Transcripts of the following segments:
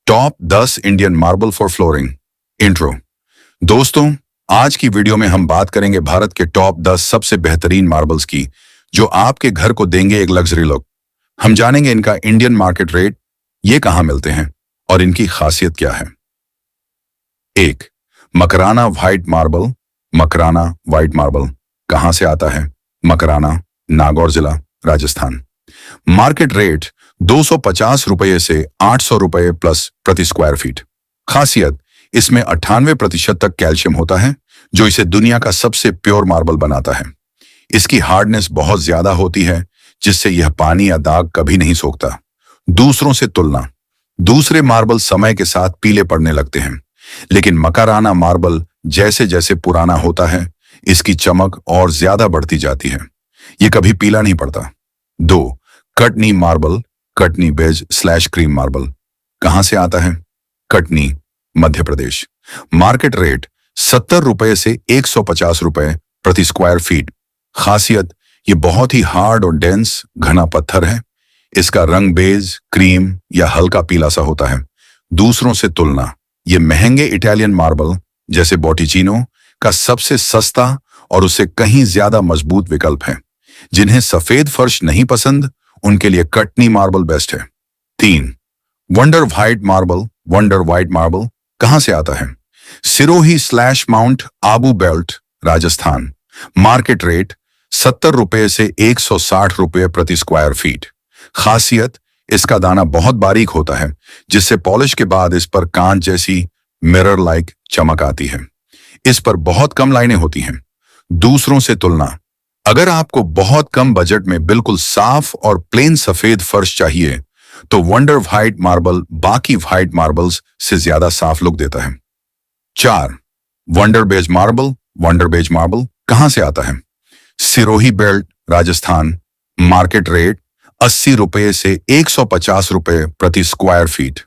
Top 10 Indian marble for flooring. Intro. दोस्तों, आज की वीडियो में हम बात करेंगे भारत के टॉप 10 सबसे बेहतरीन मार्बल्स की, जो आपके घर को देंगे एक लग्जरी लुक। हम जानेंगे इनका इंडियन मार्केट रेट, ये कहां मिलते हैं और इनकी खासियत क्या है। 1. Makrana white marble. Makrana white marble कहां से आता है? मकराना, नागौर जिला, राजस्थान। मार्केट रेट 250 रुपये से 800 रुपये प्लस प्रति स्क्वायर फीट। खासियत, इसमें 98% तक कैल्शियम होता है, जो इसे दुनिया का सबसे प्योर मार्बल बनाता है। इसकी हार्डनेस बहुत ज्यादा होती है, जिससे यह पानी या दाग कभी नहीं सोखता। दूसरों से तुलना, दूसरे मार्बल समय के साथ पीले पड़ने लगते हैं, लेकिन मकराना मार्बल जैसे जैसे पुराना होता है, इसकी चमक और ज्यादा बढ़ती जाती है। यह कभी पीला नहीं पड़ता। 2. Katni marble. Katni beige / cream marble कहां से आता है? कटनी, मध्य प्रदेश। मार्केट रेट 70 रुपये से 150 रुपये प्रति स्क्वायर फीट। खासियत, ये बहुत ही हार्ड और डेंस घना पत्थर है। इसका रंग बेज, क्रीम या हल्का पीला सा होता है। दूसरों से तुलना, ये महंगे इटालियन मार्बल जैसे बॉटिचिनो का सबसे सस्ता और उससे कहीं ज्यादा मजबूत विकल्प है। जिन्हें सफेद फर्श नहीं पसंद, उनके लिए कटनी मार्बल बेस्ट है। 3. Wonder white marble. Wonder white marble कहां से आता है? Sirohi / mount Abu belt, Rajasthan. Market rate 70 रुपये से 160 रुपये प्रति स्क्वायर फीट। खासियत, इसका दाना बहुत बारीक होता है, जिससे पॉलिश के बाद इस पर कांच जैसी मिरर लाइक चमक आती है। इस पर बहुत कम लाइनें होती हैं। दूसरों से तुलना, अगर आपको बहुत कम बजट में बिल्कुल साफ और प्लेन सफेद फर्श चाहिए, तो वंडर व्हाइट मार्बल बाकी व्हाइट मार्बल्स से ज्यादा साफ लुक देता है। 4. Wonder beige marble. Wonder beige marble कहां से आता है? Sirohi belt, Rajasthan. Market rate 80 रुपये से 150 रुपये प्रति स्क्वायर फीट।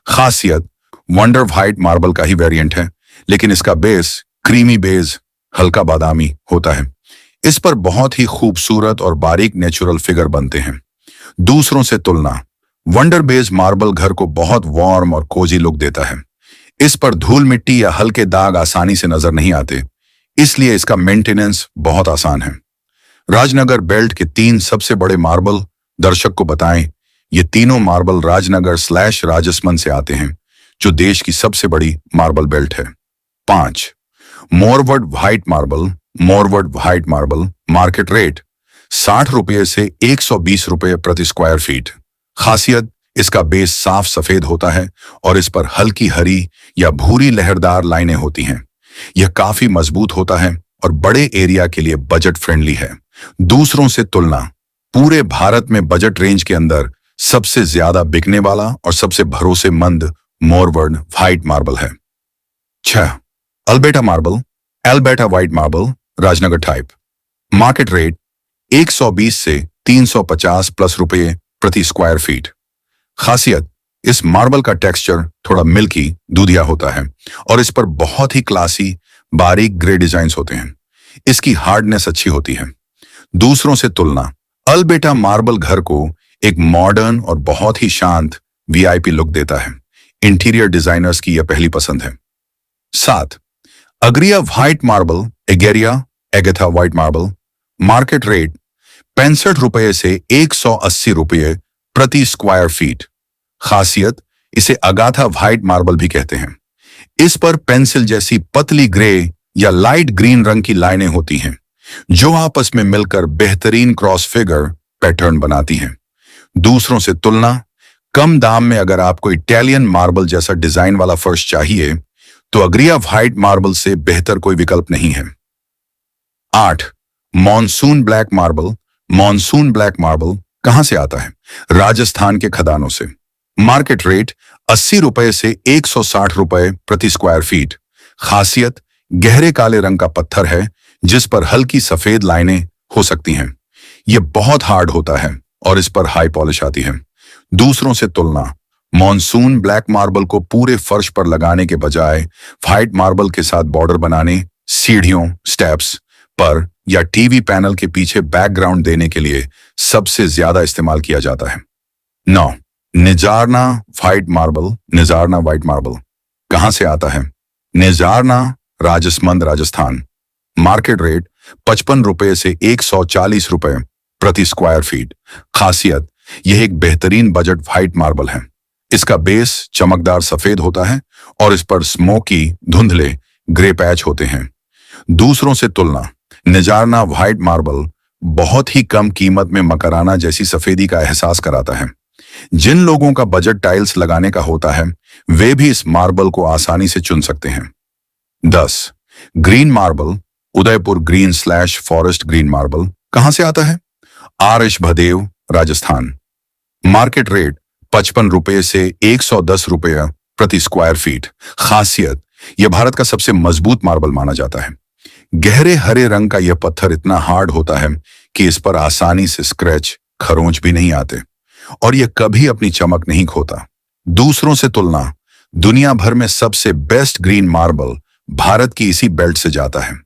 खासियत, वंडर व्हाइट मार्बल का ही वेरिएंट है, लेकिन इसका बेस क्रीमी बेज, हल्का बादामी होता है। इस पर बहुत ही खूबसूरत और बारीक नेचुरल फिगर बनते हैं। दूसरों से तुलना, वंडर बेज मार्बल घर को बहुत वार्म और कोजी लुक देता है। इस पर धूल मिट्टी या हल्के दाग आसानी से नजर नहीं आते, इसलिए इसका मेंटेनेंस बहुत आसान है। राजनगर बेल्ट के 3 सबसे बड़े मार्बल दर्शक को बताएं। ये तीनों मार्बल राजनगर / राजसमंद से आते हैं, जो देश की सबसे बड़ी मार्बल बेल्ट है। 5. Morwad white marble. Morwad white marble market rate 60 रुपये से 120 रुपये प्रति स्क्वायर फीट। खासियत, इसका बेस साफ सफेद होता है और इस पर हल्की हरी या भूरी लहरदार लाइनें होती हैं। यह काफी मजबूत होता है और बड़े एरिया के लिए बजट फ्रेंडली है। दूसरों से तुलना, पूरे भारत में बजट रेंज के अंदर सबसे ज्यादा बिकने वाला और सबसे भरोसेमंद मोरवड व्हाइट मार्बल है। 6. Alberta marble. Alberta white marble, Rajnagar type. Market rate 120 से 350 प्लस रुपये प्रति स्क्वायर फीट। खासियत, इस मार्बल का टेक्सचर थोड़ा मिल्की, दूधिया होता है और इस पर बहुत ही क्लासी बारीक ग्रे डिजाइन्स होते हैं। इसकी हार्डनेस अच्छी होती है। दूसरों से तुलना, अल्बर्टा मार्बल घर को एक मॉडर्न और बहुत ही शांत वीआईपी लुक देता है। इंटीरियर डिजाइनर्स की यह पहली पसंद है। 7. Agriya white marble. Agatha white marble. Market rate 65 रुपये से 180 रुपये प्रति स्क्वायर फीट। खासियत, इसे अगाथा व्हाइट मार्बल भी कहते हैं। इस पर पेंसिल जैसी पतली ग्रे या लाइट ग्रीन रंग की लाइनें होती हैं, जो आपस में मिलकर बेहतरीन क्रॉस फिगर पैटर्न बनाती हैं। दूसरों से तुलना, कम दाम में अगर आपको इटालियन मार्बल जैसा डिजाइन वाला फर्श चाहिए, तो अग्रिया व्हाइट मार्बल से बेहतर कोई विकल्प नहीं है। 8. Monsoon black marble. Monsoon black marble कहां से आता है? राजस्थान के खदानों से। मार्केट रेट 80 रुपये से 160 रुपये प्रति स्क्वायर फीट। खासियत, गहरे काले रंग का पत्थर है, जिस पर हल्की सफेद लाइनें हो सकती हैं। यह बहुत हार्ड होता है और इस पर हाई पॉलिश आती है। दूसरों से तुलना, मॉनसून ब्लैक मार्बल को पूरे फर्श पर लगाने के बजाय व्हाइट मार्बल के साथ बॉर्डर बनाने, सीढ़ियों, स्टेप्स पर या टीवी पैनल के पीछे बैकग्राउंड देने के लिए सबसे ज्यादा इस्तेमाल किया जाता है। 9. निजारना व्हाइट मार्बल। निजारना व्हाइट मार्बल कहां से आता है? निजारना, राजसमंद, राजस्थान। मार्केट रेट 55 रुपए से 140 रुपए प्रति स्क्वायर फीट। खासियत, यह एक बेहतरीन बजट व्हाइट मार्बल है। इसका बेस चमकदार सफेद होता है और इस पर स्मोकी धुंधले ग्रे पैच होते हैं। दूसरों से तुलना, निजारना व्हाइट मार्बल बहुत ही कम कीमत में मकराना जैसी सफेदी का एहसास कराता है। जिन लोगों का बजट टाइल्स लगाने का होता है वे भी इस मार्बल को आसानी से चुन सकते हैं। 10. Green marble. Udaipur green slash forest green marble कहां से आता है? आरएश भदेव, राजस्थान। मार्केट रेट 55 रुपए से 110 रुपए प्रति स्क्वायर फीट। खासियत, यह भारत का सबसे मजबूत मार्बल माना जाता है। गहरे हरे रंग का यह पत्थर इतना हार्ड होता है कि इस पर आसानी से स्क्रैच, खरोंच भी नहीं आते और यह कभी अपनी चमक नहीं खोता। दूसरों से तुलना, दुनिया भर में सबसे बेस्ट ग्रीन मार्बल भारत की इसी बेल्ट से जाता है।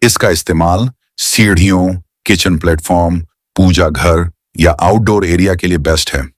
इसका इस्तेमाल सीढ़ियों, किचन प्लेटफॉर्म, पूजा घर या आउटडोर एरिया के लिए बेस्ट है।